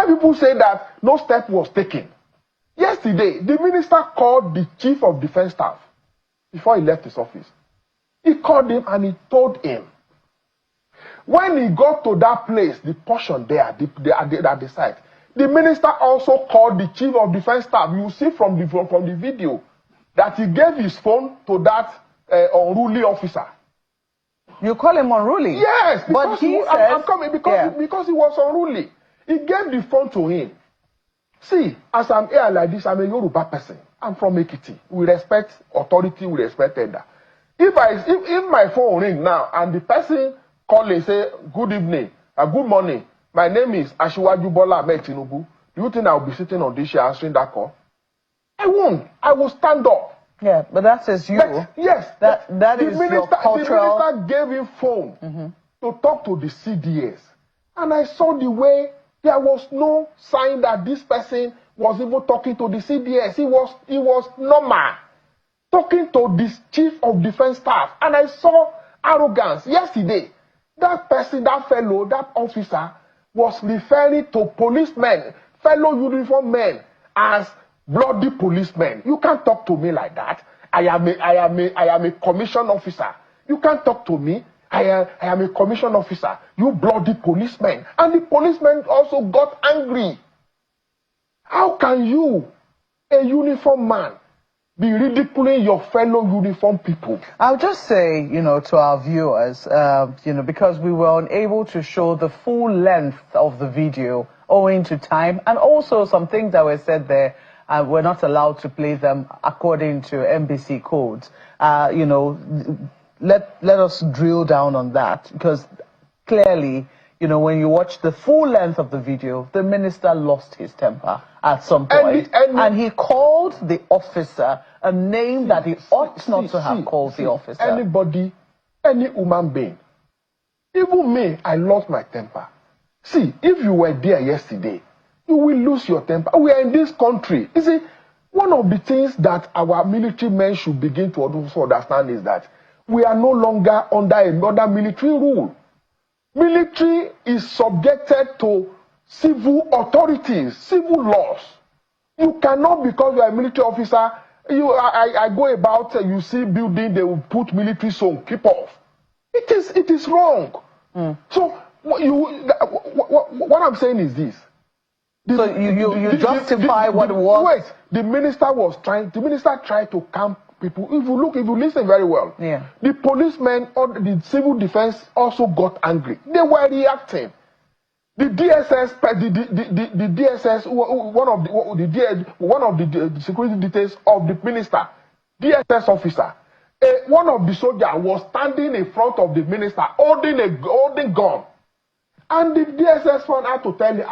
Why people say that no step was taken? Yesterday, the minister called the chief of defense staff before he left his office. He called him and he told him, when he got to that place, the portion there, at the site, the minister also called the chief of defense staff. You see from the video that he gave his phone to that unruly officer. You call him unruly? Yes, but he says, I'm coming because he was unruly. He gave the phone to him. See, as I'm here like this, I'm a Yoruba person. I'm from Ekiti. We respect authority, we respect elder. If my phone ring now and the person call and say, good evening, good morning, my name is Asiwaju Bola Ahmed Tinubu, do you think I'll be sitting on this chair answering that call? I won't. I will stand up. Yeah, but that is you. But, yes. That is your cultural... The minister gave him phone to talk to the CDS. And I saw the way there was no sign that this person was even talking to the CDS. He was normal. Talking to this chief of defense staff. And I saw arrogance. Yesterday, that person, that fellow, that officer was referring to policemen, fellow uniform men, as bloody policemen. You can't talk to me like that. I am a commissioned officer. You can't talk to me. I am a commissioned officer. You bloody policeman. And the policeman also got angry. How can you, a uniform man, be ridiculing your fellow uniform people? I'll just say, to our viewers, because we were unable to show the full length of the video owing to time, and also some things that were said there, we're not allowed to play them according to NBC codes. Let us drill down on that, because clearly, when you watch the full length of the video, the minister lost his temper at some point. And he called the officer a name that he ought not to have called the officer. Anybody, any human being, even me, I lost my temper. See, if you were there yesterday, you will lose your temper. We are in this country. You see, one of the things that our military men should begin to also understand is that we are no longer under another military rule. Military is subjected to civil authorities, civil laws. You cannot, because you are a military officer, I go about, you see building, they will put military song, keep off. It is wrong. So what I'm saying is this. So you justify what it was? Wait, the minister tried to calm people. If you listen very well, the policemen or the civil defense also got angry. They were reacting. The DSS, the DSS, one of the security details of the minister, DSS officer, one of the soldiers was standing in front of the minister holding gun, and the DSS found out to tell him,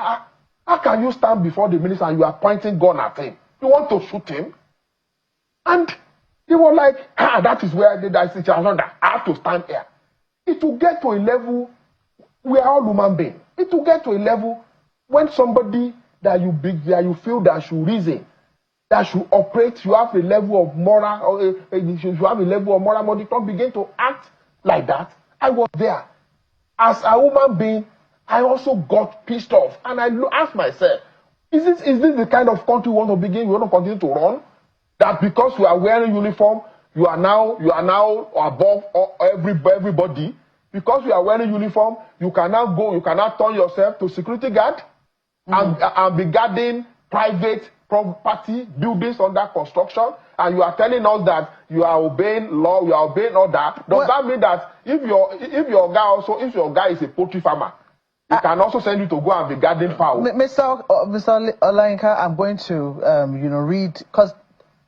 how can you stand before the minister and you are pointing gun at him? You want to shoot him? And he was like, that is where I have to stand here. It will get to a level, we are all human beings. It will get to a level when somebody that you feel that should reason, that should operate, you have a level of moral, you have a level of moral, but you don't begin to act like that. I was there. As a human being, I also got pissed off, and I asked myself, is this the kind of country we want to begin? We want to continue to run? That because you are wearing uniform, you are now above everybody. Because you are wearing uniform, you cannot turn yourself to security guard and be guarding private property, buildings under construction, and you are telling us that you are obeying law, you are obeying order. Does that mean that if your guy is a poultry farmer, he can also send you to go and be guarding fowl? Mr. Olayinka, I'm going to read, because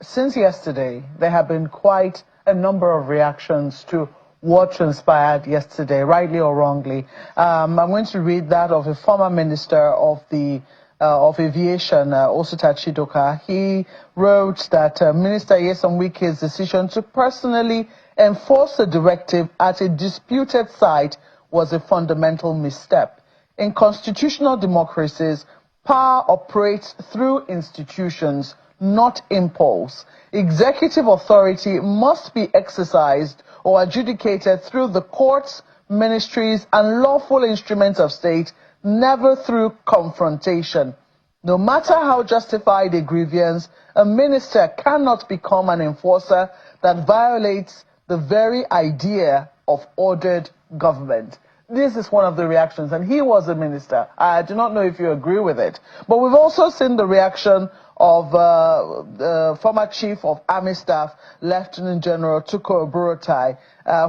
since yesterday there have been quite a number of reactions to what transpired yesterday, rightly or wrongly. I'm going to read that of a former minister of aviation, Osita Chidoka. He wrote that Minister Nyesom Wike's decision to personally enforce the directive at a disputed site was a fundamental misstep. In constitutional democracies, power operates through institutions, not impulse. Executive authority must be exercised or adjudicated through the courts, ministries, and lawful instruments of state, never through confrontation. No matter how justified a grievance, a minister cannot become an enforcer that violates the very idea of ordered government. This is one of the reactions, and he was a minister. I do not know if you agree with it. But we've also seen the reaction of the former Chief of Army Staff, Lieutenant General Tukur Buratai,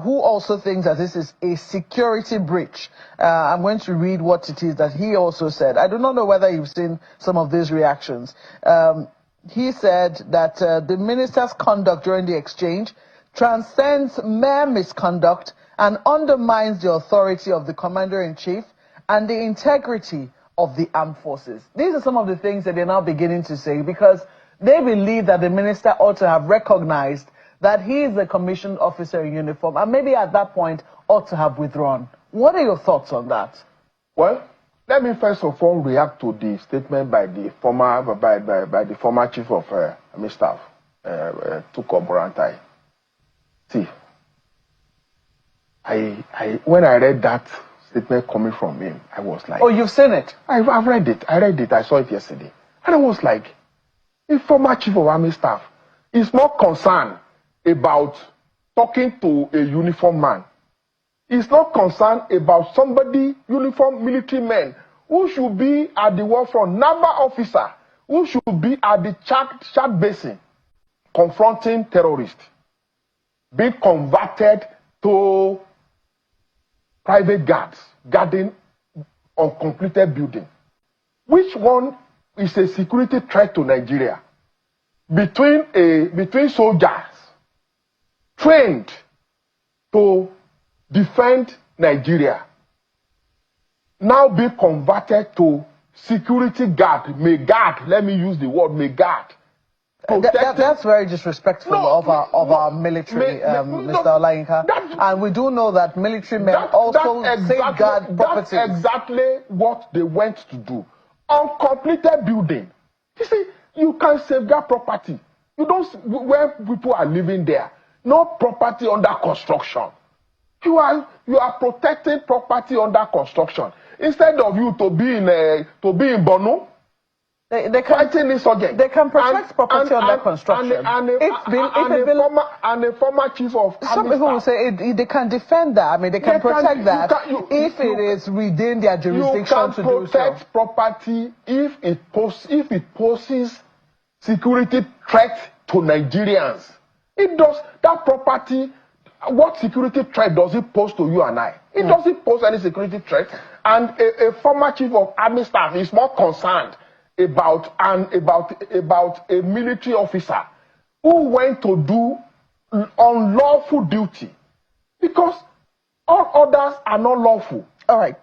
who also thinks that this is a security breach. I'm going to read what it is that he also said. I do not know whether you've seen some of these reactions. He said that the minister's conduct during the exchange transcends mere misconduct and undermines the authority of the Commander-in-Chief and the integrity of the armed forces. These are some of the things that they're now beginning to say, because they believe that the minister ought to have recognized that he is a commissioned officer in uniform, and maybe at that point ought to have withdrawn. What are your thoughts on that? Well, let me first of all react to the statement by the former Chief of Army Staff, Tukur Buratai. See, when I read that statement coming from him, I was like... Oh, you've seen it? I've read it. I read it. I saw it yesterday. And I was like, the former Chief of Army Staff is more concerned about talking to a uniformed man. He's not concerned about somebody, uniformed military men, who should be at the war front, naval officer, who should be at the Chad Basin, confronting terrorists, being converted to private guards guarding uncompleted building. Which one is a security threat to Nigeria? Between soldiers trained to defend Nigeria, now be converted to security guard, may guard, let me use the word, may guard. That's very disrespectful of our military, Mr. Olayinka. And we do know that military men also safeguard property. That's exactly what they went to do. Uncompleted building. You see, you can safeguard property. You don't, where people are living there, no property under construction. You are protecting property under construction. Instead of you to be in Bono, they can fighting insurgents. They can protect property under construction. And a former chief of some people will say they can defend that. I mean, they can protect that if it is within their jurisdiction to do so. You can protect property if it poses security threat to Nigerians. It does. That property, what security threat does it pose to you and I? It doesn't pose any security threat. And a former chief of army staff is more concerned about a military officer who went to do unlawful duty, because all others are not lawful. All right.